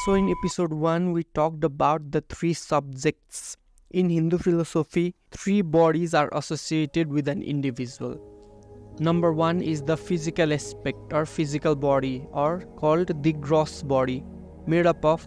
So in episode 1, we talked about the three subjects. In Hindu philosophy, three bodies are associated with an individual. Number 1 is the physical aspect or physical body, or called the gross body, made up of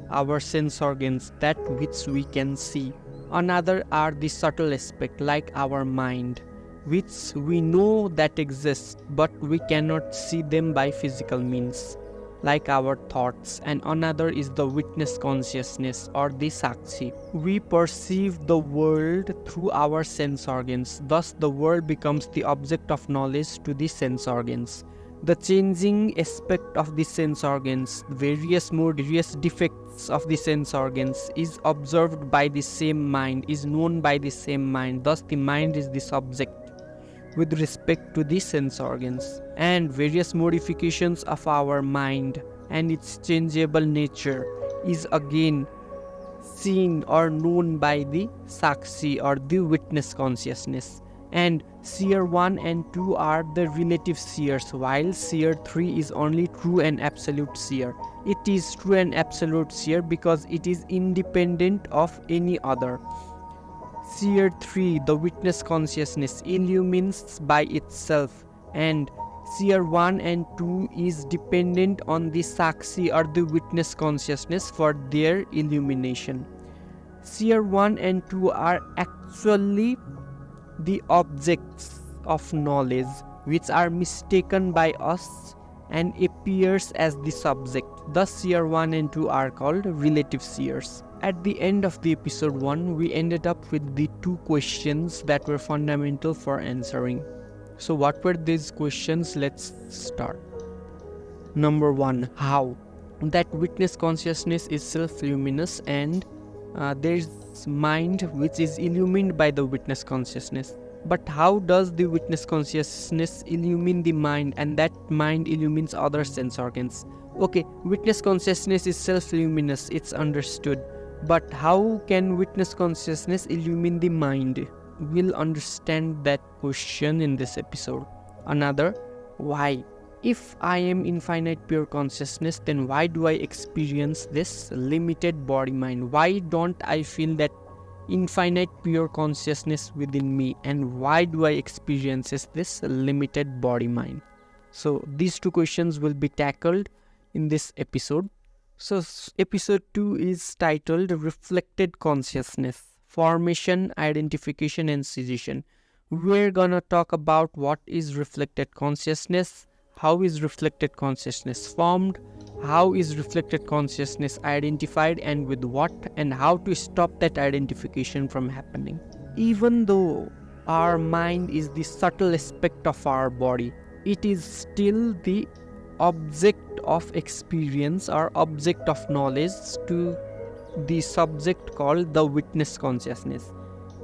our sense organs, that which we can see. Another are the subtle aspect, like our mind, which we know that exists, but we cannot see them by physical means, like our thoughts. And another is the witness consciousness or the sakshi. We perceive the world through our sense organs, thus the world becomes the object of knowledge to the sense organs. The changing aspect of the sense organs, various mood, various defects of the sense organs is observed by the same mind, is known by the same mind, thus the mind is the subject with respect to the sense organs. And various modifications of our mind and its changeable nature is again seen or known by the sakshi or the witness consciousness. And seer 1 and 2 are the relative seers, while seer 3 is only true and absolute seer. It is true and absolute seer because it is independent of any other. Seer 3, the witness consciousness, illumines by itself, and seer 1 and 2 is dependent on the sakshi or the witness consciousness for their illumination. Seer 1 and 2 are actually the objects of knowledge which are mistaken by us and appears as the subject. Thus seer 1 and 2 are called relative seers. At the end of the episode 1, we ended up with the two questions that were fundamental for answering. So what were these questions? Let's start. Number 1, how? That witness consciousness is self-luminous, and there's mind which is illumined by the witness consciousness. But how does the witness consciousness illumine the mind, and that mind illumines other sense organs? Okay, witness consciousness is self-luminous, it's understood. But how can witness consciousness illumine the mind? We'll understand that question in this episode. Another, why? If I am infinite pure consciousness, then why do I experience this limited body mind? Why don't I feel that infinite pure consciousness within me, and why do I experience this limited body mind? So these two questions will be tackled in this episode. So episode 2 is titled Reflected Consciousness, Formation, Identification and Cessation. We're gonna talk about what is reflected consciousness, how is reflected consciousness formed, how is reflected consciousness identified and with what, and how to stop that identification from happening. Even though our mind is the subtle aspect of our body, it is still the object of experience or object of knowledge to the subject called the witness consciousness.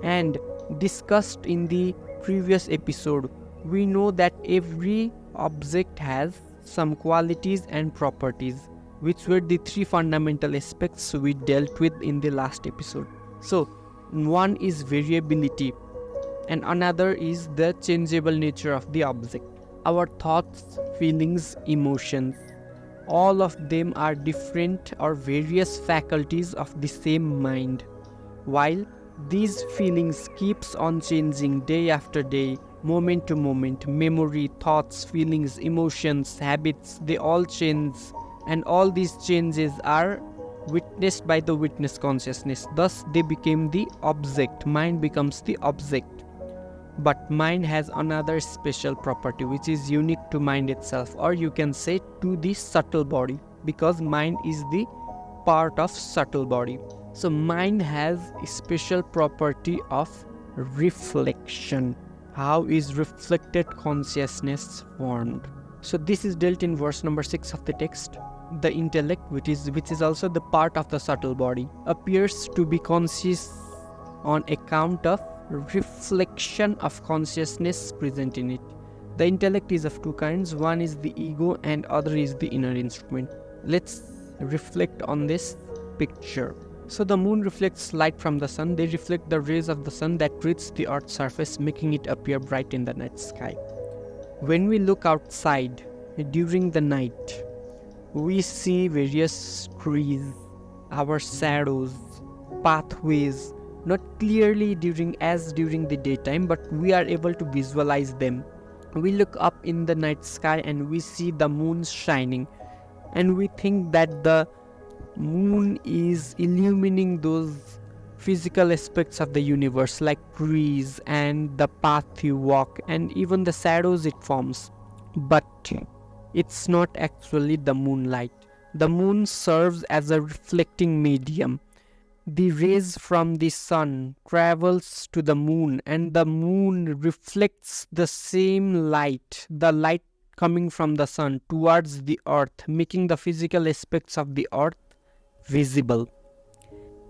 And discussed in the previous episode, we know that every object has some qualities and properties, which were the three fundamental aspects we dealt with in the last episode. So one is variability, and another is the changeable nature of the object. Our thoughts, feelings, emotions, all of them are different or various faculties of the same mind. While these feelings keeps on changing day after day, moment to moment, memory, thoughts, feelings, emotions, habits, they all change, and all these changes are witnessed by the witness consciousness. Thus they became the object. Mind becomes the object. But mind has another special property which is unique to mind itself, or you can say to the subtle body, because mind is the part of subtle body. So mind has a special property of reflection. How is reflected consciousness formed? So this is dealt in verse number 6 of the text. The intellect, which is also the part of the subtle body, appears to be conscious on account of reflection of consciousness present in it. The intellect is of two kinds. One is the ego and other is the inner instrument. Let's reflect on this picture. So the moon reflects light from the sun. They reflect the rays of the sun that reach the earth's surface, making it appear bright in the night sky. When we look outside during the night, We see various trees, our shadows, pathways, not clearly during the daytime, but we are able to visualize them. We look up in the night sky and we see the moon shining, and we think that the moon is illumining those physical aspects of the universe, like trees and the path you walk and even the shadows it forms. But it's not actually the moonlight. The moon serves as a reflecting medium. The rays from the sun travels to the moon, and the moon reflects the same light, the light coming from the sun, towards the earth, making the physical aspects of the earth visible.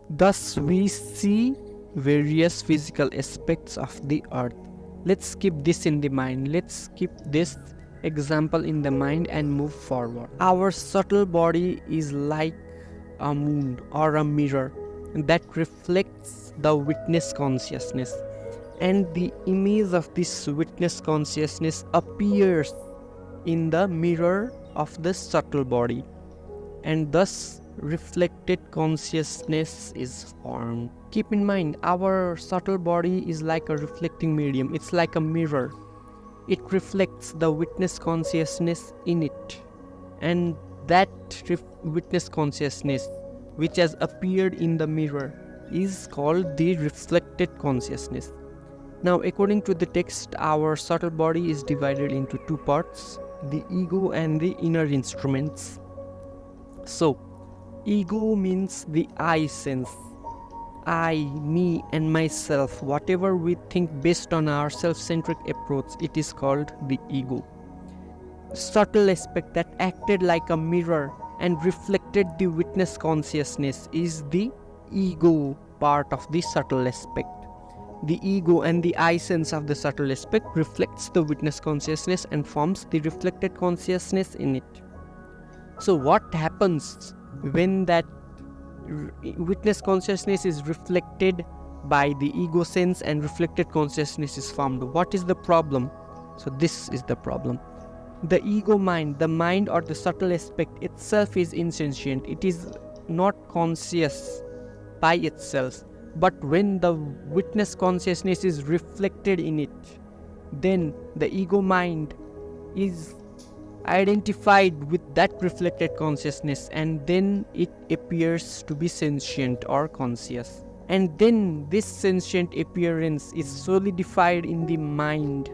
Thus we see various physical aspects of the earth. Let's keep this in the mind. Let's keep this example in the mind and move forward. Our subtle body is like a moon or a mirror that reflects the witness consciousness, and the image of this witness consciousness appears in the mirror of the subtle body, and thus reflected consciousness is formed. Keep in mind, our subtle body is like a reflecting medium. It's like a mirror. It reflects the witness consciousness in it, and that witness consciousness which has appeared in the mirror is called the reflected consciousness. Now, according to the text, our subtle body is divided into two parts, the ego and the inner instruments. So, ego means the I sense. I, me and myself, whatever we think based on our self-centric approach, it is called the ego. Subtle aspect that acted like a mirror and reflected the witness consciousness is the ego part of the subtle aspect. The ego and the I sense of the subtle aspect reflects the witness consciousness and forms the reflected consciousness in it. So what happens when that witness consciousness is reflected by the ego sense and reflected consciousness is formed? What is the problem? So this is the problem. The ego mind, the mind or the subtle aspect itself is insentient. It is not conscious by itself. But when the witness consciousness is reflected in it, then the ego mind is identified with that reflected consciousness, and then it appears to be sentient or conscious. And then this sentient appearance is solidified in the mind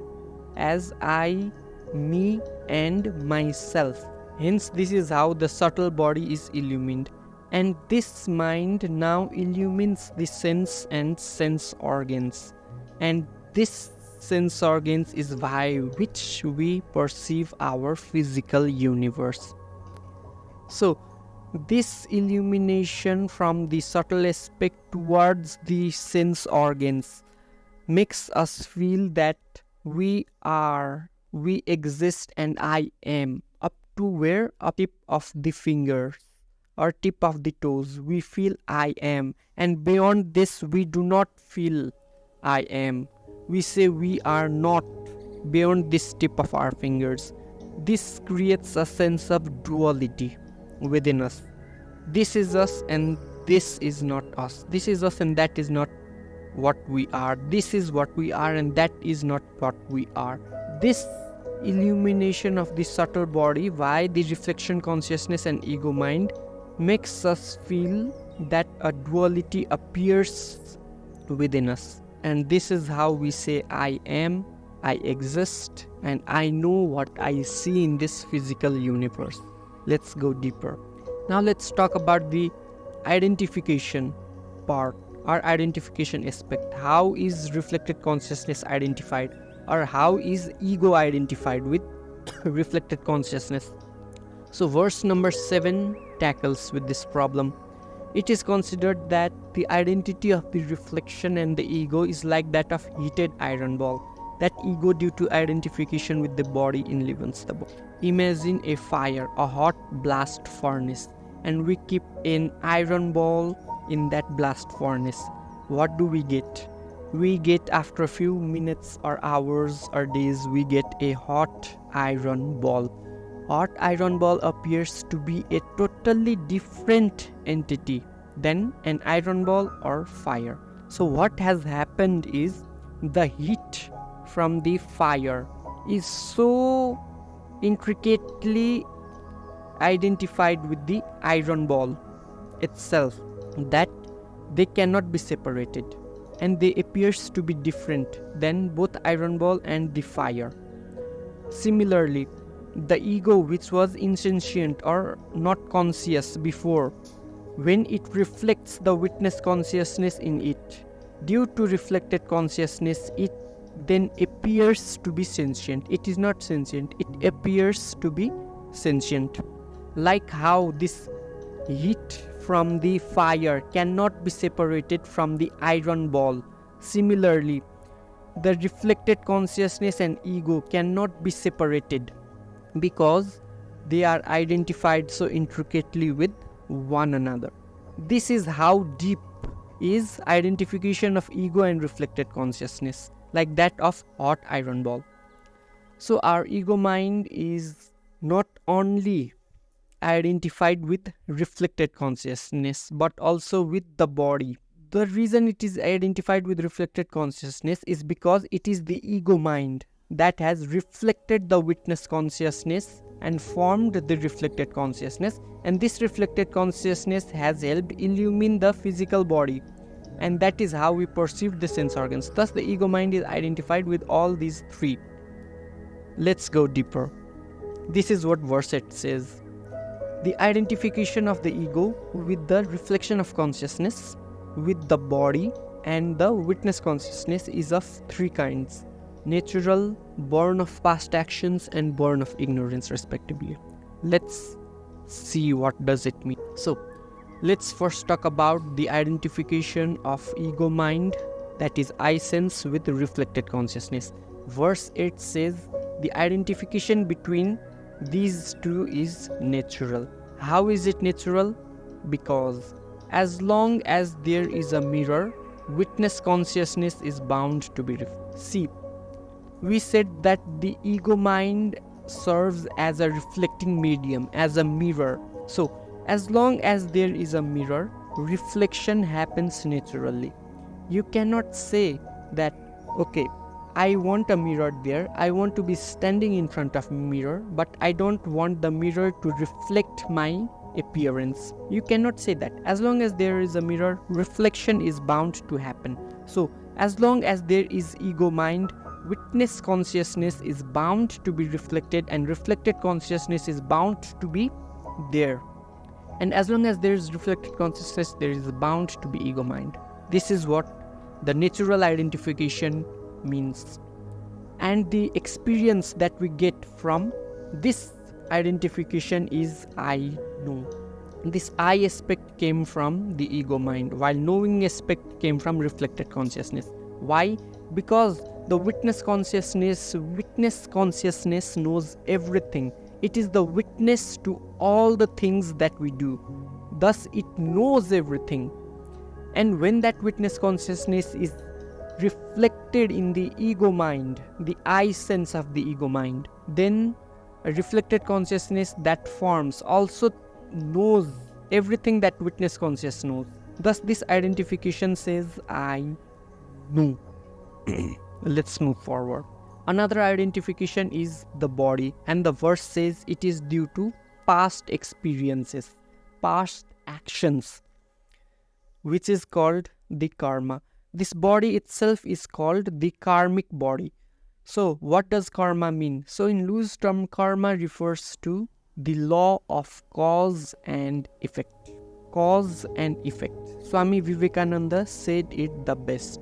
as I, me and myself. Hence, this is how the subtle body is illumined. And this mind now illumines the sense and sense organs. And this sense organs is by which we perceive our physical universe. So, this illumination from the subtle aspect towards the sense organs makes us feel that we exist, and I am, up to where? Up tip of the fingers or tip of the toes. We feel I am, and beyond this we do not feel I am. We say we are not beyond this tip of our fingers. This creates a sense of duality within us. This is us and this is not us. This is us and that is not what we are. This is what we are and that is not what we are. This illumination of the subtle body by the reflection consciousness and ego mind makes us feel that a duality appears within us. And this is how we say I am, I exist, and I know what I see in this physical universe. Let's go deeper. Now let's talk about the identification part, or identification aspect. How is reflected consciousness identified, or how is ego identified with reflected consciousness? So verse number 7 tackles with this problem. It is considered that the identity of the reflection and the ego is like that of heated iron ball. That ego, due to identification with the body, enlivens the body. Imagine a fire, a hot blast furnace, and we keep an iron ball in that blast furnace. What do we get? We get, after a few minutes or hours or days, we get a hot iron ball. hot iron ball appears to be a totally different entity than an iron ball or fire. So what has happened is the heat from the fire is so intricately identified with the iron ball itself that they cannot be separated, and they appears to be different than both iron ball and the fire. Similarly, the ego, which was insentient or not conscious before, when it reflects the witness consciousness in it, due to reflected consciousness, it then appears to be sentient. It is not sentient, it appears to be sentient. Like how this heat from the fire cannot be separated from the iron ball, similarly, the reflected consciousness and ego cannot be separated because they are identified so intricately with one another. This is how deep is identification of ego and reflected consciousness, like that of hot iron ball. So our ego mind is not only identified with reflected consciousness but also with the body. The reason it is identified with reflected consciousness is because it is the ego mind that has reflected the witness consciousness and formed the reflected consciousness, and this reflected consciousness has helped illumine the physical body, and that is how we perceive the sense organs. Thus the ego mind is identified with all these three. Let's go deeper. This is what verse 8 says. The identification of the ego with the reflection of consciousness, with the body and the witness consciousness is of three kinds: natural, born of past actions, and born of ignorance respectively. Let's see what does it mean. So let's first talk about the identification of ego mind, that is I sense, with reflected consciousness. Verse 8 says the identification between these two is natural. How is it natural? Because as long as there is a mirror, witness consciousness is bound to be See, we said that the ego mind serves as a reflecting medium, as a mirror. So as long as there is a mirror, reflection happens naturally. You cannot say that, okay, I want a mirror there, I want to be standing in front of a mirror, but I don't want the mirror to reflect my appearance. You cannot say that. As long as there is a mirror, reflection is bound to happen. So as long as there is ego mind, witness consciousness is bound to be reflected, and reflected consciousness is bound to be there. And as long as there is reflected consciousness, there is bound to be ego mind. This is what the natural identification means. And the experience that we get from this identification is I know. This I aspect came from the ego mind, while knowing aspect came from reflected consciousness. Why? Because the witness consciousness knows everything. It is the witness to all the things that we do. Thus it knows everything. And when that witness consciousness is reflected in the ego mind, the I sense of the ego mind, then a reflected consciousness that forms also knows everything that witness consciousness knows. Thus this identification says I know. Let's move forward. Another identification is the body, and the verse says it is due to past experiences, past actions, which is called the karma. This body itself is called the karmic body. So what does karma mean? So in loose term, karma refers to the law of cause and effect. Cause and effect. Swami Vivekananda said it the best.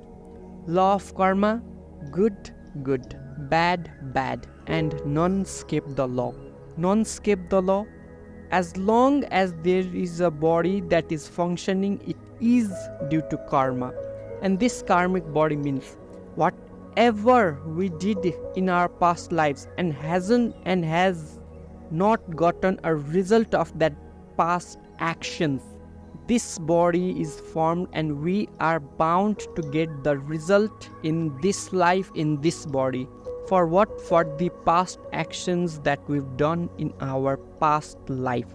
Law of karma, good, good, bad, bad, and none escape the law. None escape the law. As long as there is a body that is functioning, it is due to karma. And this karmic body means whatever we did in our past lives and has not gotten a result of that past actions, this body is formed and we are bound to get the result in this life, in this body. For what? For the past actions that we've done in our past life.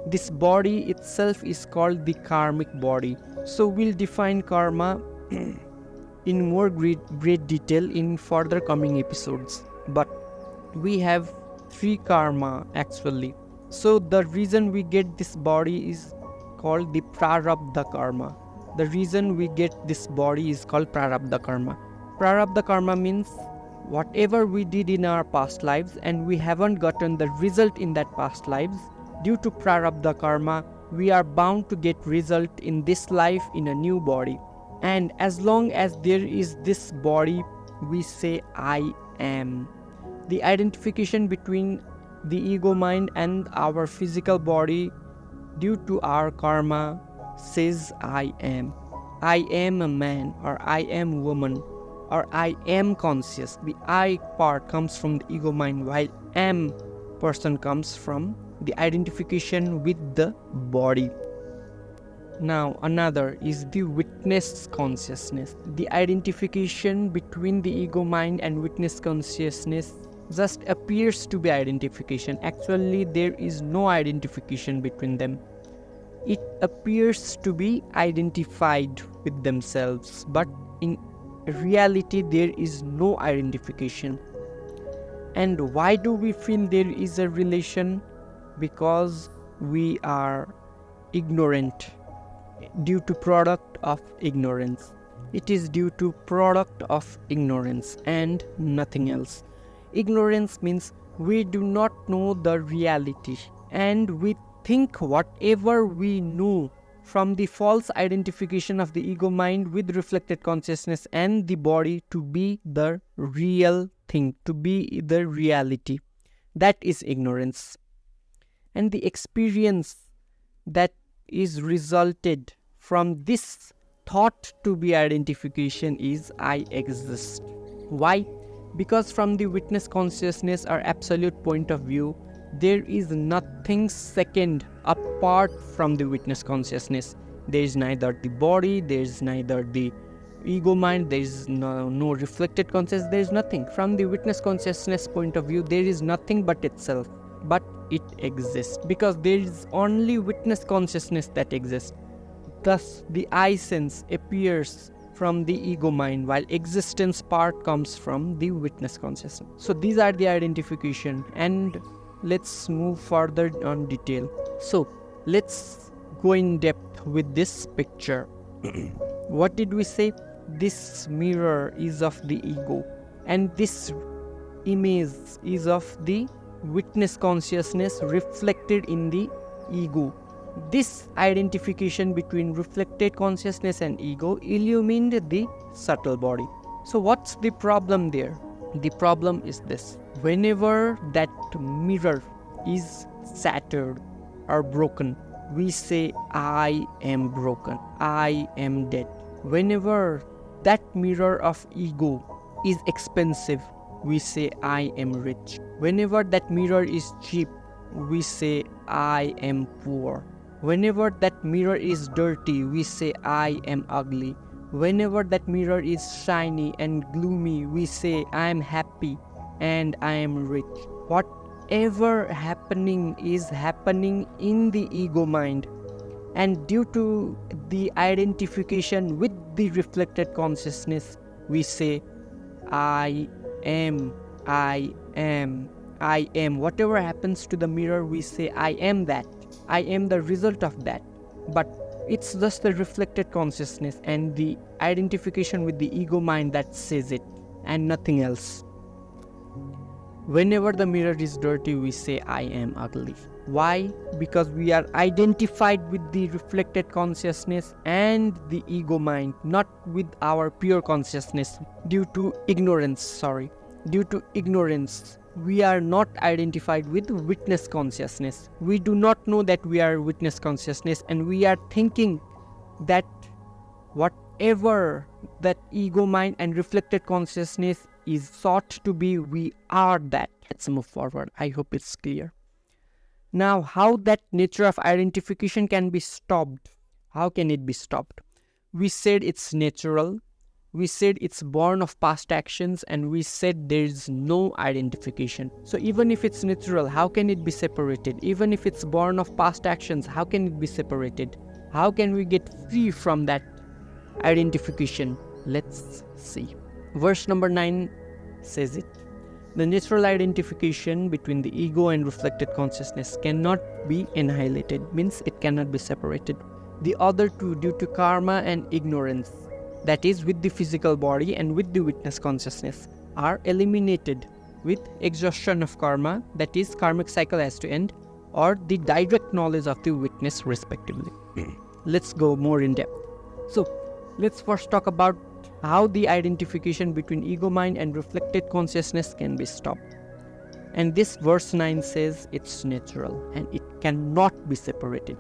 This body itself is called the karmic body. So we'll define karma in more great detail in further coming episodes. But we have 3 karma actually. So the reason we get this body is called the prarabdha karma. The reason we get this body is called prarabdha karma. Prarabdha karma means whatever we did in our past lives and we haven't gotten the result in that past lives, due to prarabdha karma, we are bound to get result in this life in a new body. And as long as there is this body, we say I am. The identification between the ego mind and our physical body due to our karma says I am. I am a man, or I am woman, or I am conscious. The I part comes from the ego mind, while am person comes from the identification with the body. Now another is the witness consciousness. The identification between the ego mind and witness consciousness just appears to be identification. Actually, there is no identification between them. It appears to be identified with themselves, but in reality there is no identification. And why do we feel there is a relation? Because we are ignorant, due to product of ignorance. It is due to product of ignorance and nothing else. Ignorance means we do not know the reality, and we think whatever we know from the false identification of the ego mind with reflected consciousness and the body to be the real thing, to be the reality. That is ignorance. And the experience that is resulted from this thought to be identification is I exist. Why? Because from the witness consciousness or absolute point of view, there is nothing second apart from the witness consciousness. There is neither the body, there is neither the ego mind, there is no reflected consciousness, there is nothing. From the witness consciousness point of view, there is nothing but itself, but it exists because there is only witness consciousness that exists. Thus, the I sense appears from the ego mind, while existence part comes from the witness consciousness. So these are the identification, and let's move further on detail. So let's go in depth with this picture. What did we say? This mirror is of the ego, and this image is of the witness consciousness reflected in the ego. This identification between reflected consciousness and ego illumined the subtle body. So what's the problem there? The problem is this. Whenever that mirror is shattered or broken, we say I am broken, I am dead. Whenever that mirror of ego is expensive, we say I am rich. Whenever that mirror is cheap, we say I am poor. Whenever that mirror is dirty, we say I am ugly. Whenever that mirror is shiny and gloomy, we say I am happy and I am rich. Whatever happening is happening in the ego mind, and due to the identification with the reflected consciousness, we say I am, I am, I am. Whatever happens to the mirror, we say I am that. I am the result of that. But it's just the reflected consciousness and the identification with the ego mind that says it, and nothing else. Whenever the mirror is dirty, we say I am ugly. Why? Because we are identified with the reflected consciousness and the ego mind, not with our pure consciousness. Due to ignorance, we are not identified with witness consciousness. We do not know that we are witness consciousness, and we are thinking that whatever that ego mind and reflected consciousness is sought to be, we are that. Let's move forward. I hope it's clear. Now, how that nature of identification can be stopped? How can it be stopped? We said it's natural. we said it's born of past actions, and we said there is no identification. So even if it's natural, how can it be separated? Even if it's born of past actions, how can it be separated? How can we get free from that identification? Let's see. Verse number 9 says it. The natural identification between the ego and reflected consciousness cannot be annihilated, means it cannot be separated. The other two, due to karma and ignorance, that is with the physical body and with the witness consciousness, are eliminated with exhaustion of karma, that is karmic cycle has to end, or the direct knowledge of the witness respectively. Let's go more in depth. So let's first talk about how the identification between ego mind and reflected consciousness can be stopped. And this verse 9 says it's natural and it cannot be separated.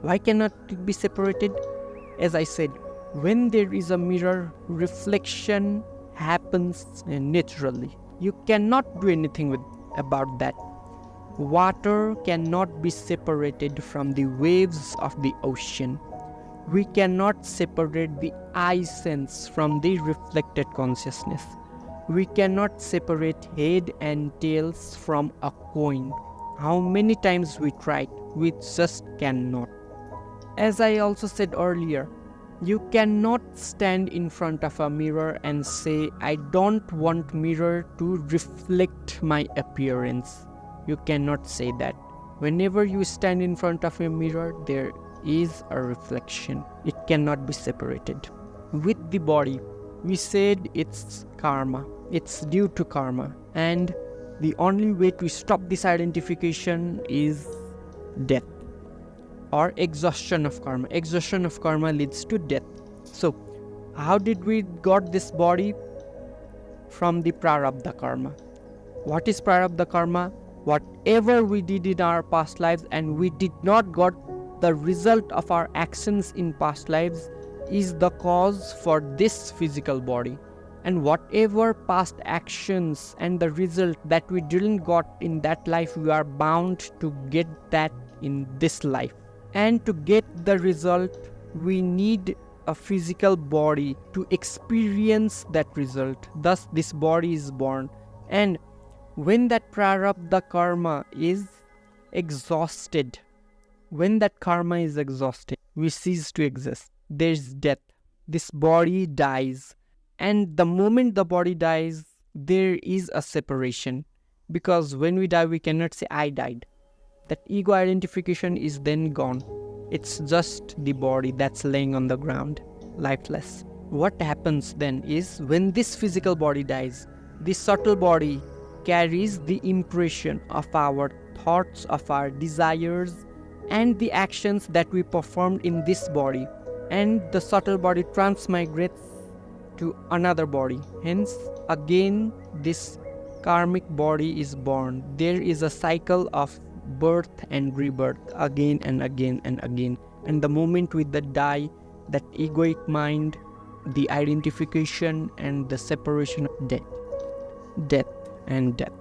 Why cannot it be separated? As I said, when there is a mirror, reflection happens naturally. You cannot do anything about that. Water cannot be separated from the waves of the ocean. We cannot separate the eye sense from the reflected consciousness. We cannot separate head and tails from a coin. How many times we tried, we just cannot. As I also said earlier, you cannot stand in front of a mirror and say, I don't want mirror to reflect my appearance. You cannot say that. Whenever you stand in front of a mirror, there is a reflection. It cannot be separated. With the body, we said it's karma. It's due to karma. And the only way to stop this identification is death or exhaustion of karma. Exhaustion of karma leads to death. So, how did we got this body? From the prarabdha karma. What is prarabdha karma? Whatever we did in our past lives and we did not got the result of our actions in past lives is the cause for this physical body. And whatever past actions and the result that we didn't got in that life, we are bound to get that in this life. And to get the result, we need a physical body to experience that result. Thus, this body is born. And when that prarabdha karma is exhausted, when that karma is exhausted, we cease to exist. There's death. This body dies. And the moment the body dies, there is a separation. Because when we die, we cannot say, I died. That ego identification is then gone. It's just the body that's laying on the ground, lifeless. What happens then is, when this physical body dies, this subtle body carries the impression of our thoughts, of our desires, and the actions that we performed in this body, and the subtle body transmigrates to another body. Hence, again, this karmic body is born. There is a cycle of birth and rebirth again and again and again. And the moment we die, that egoic mind, the identification and the separation of death and death.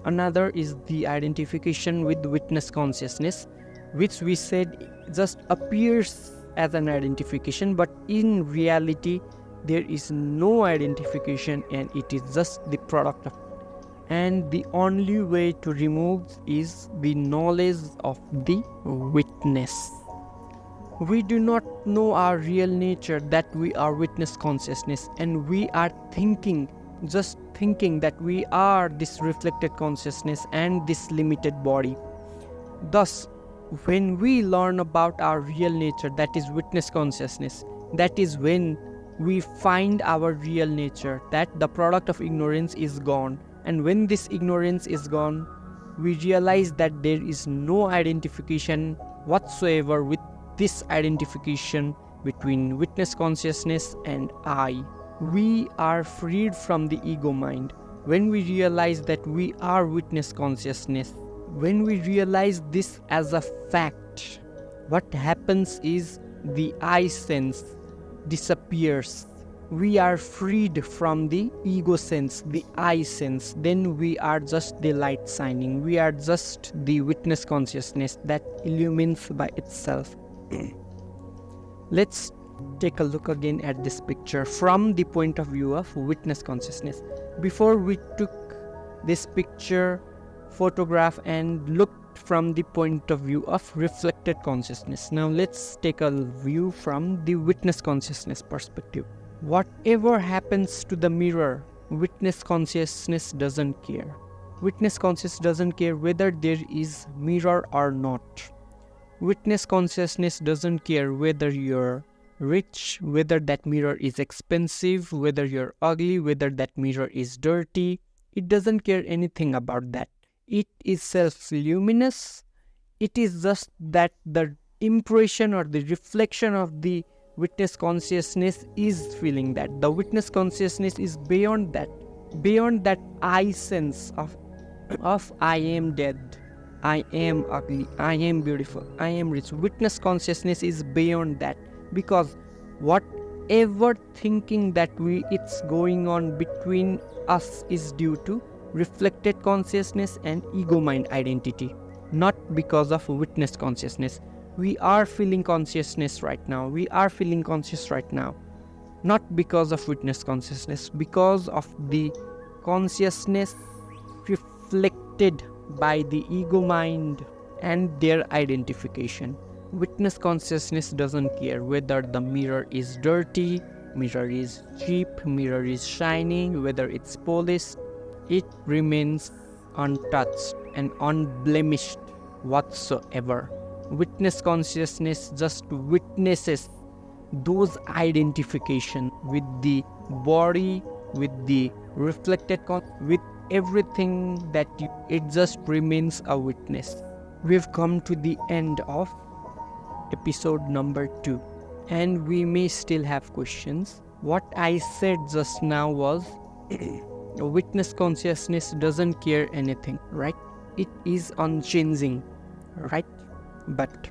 Another is the identification with witness consciousness, which we said just appears as an identification, but in reality there is no identification and it is just the product of it. And the only way to remove is the knowledge of the witness. We do not know our real nature, that we are witness consciousness, and we are just thinking that we are this reflected consciousness and this limited body. Thus, when we learn about our real nature, that is witness consciousness, that is when we find our real nature, that the product of ignorance is gone. And when this ignorance is gone, we realize that there is no identification whatsoever with this identification between witness consciousness and I. We are freed from the ego mind. When we realize that we are witness consciousness, when we realize this as a fact, what happens is the I sense disappears. We are freed from the ego sense, the I sense. Then we are just the light shining. We are just the witness consciousness that illumines by itself. Let's take a look again at this picture from the point of view of witness consciousness. Before we took this picture, photograph, and looked from the point of view of reflected consciousness. Now let's take a view from the witness consciousness perspective. Whatever happens to the mirror, witness consciousness doesn't care. Witness consciousness doesn't care whether there is mirror or not. Witness consciousness doesn't care whether you're rich, whether that mirror is expensive, whether you're ugly, whether that mirror is dirty. It doesn't care anything about that. It is self-luminous. It is just that the impression or the reflection of the witness consciousness is feeling that. The witness consciousness is beyond that I sense of I am dead, I am ugly, I am beautiful, I am rich. Witness consciousness is beyond that, because whatever thinking that it's going on between us is due to reflected consciousness and ego mind identity, not because of witness consciousness. We are feeling consciousness right now. We are feeling conscious right now, not because of witness consciousness, because of the consciousness reflected by the ego mind and their identification. Witness consciousness doesn't care whether the mirror is dirty, mirror is cheap, mirror is shiny, whether it's polished. It remains untouched and unblemished whatsoever. Witness consciousness just witnesses those identification with the body, with the reflected with everything that it just remains a witness. We've come to the end of episode number 2, and we may still have questions. What I said just now was witness consciousness doesn't care anything, right? It is unchanging, right? But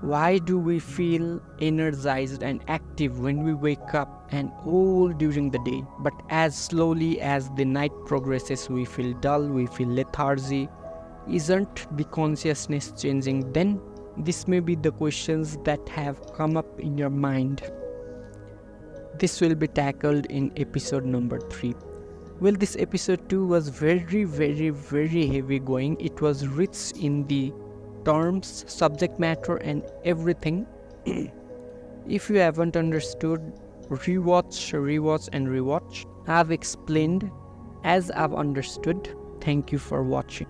why do we feel energized and active when we wake up and all during the day? But as slowly as the night progresses, we feel dull, we feel lethargy. Isn't the consciousness changing then? This may be the questions that have come up in your mind. This will be tackled in episode number 3. Well, this episode 2 was very, very, very heavy going. It was rich in the terms, subject matter, and everything. If you haven't understood, rewatch and rewatch. I've explained as I've understood. Thank you for watching.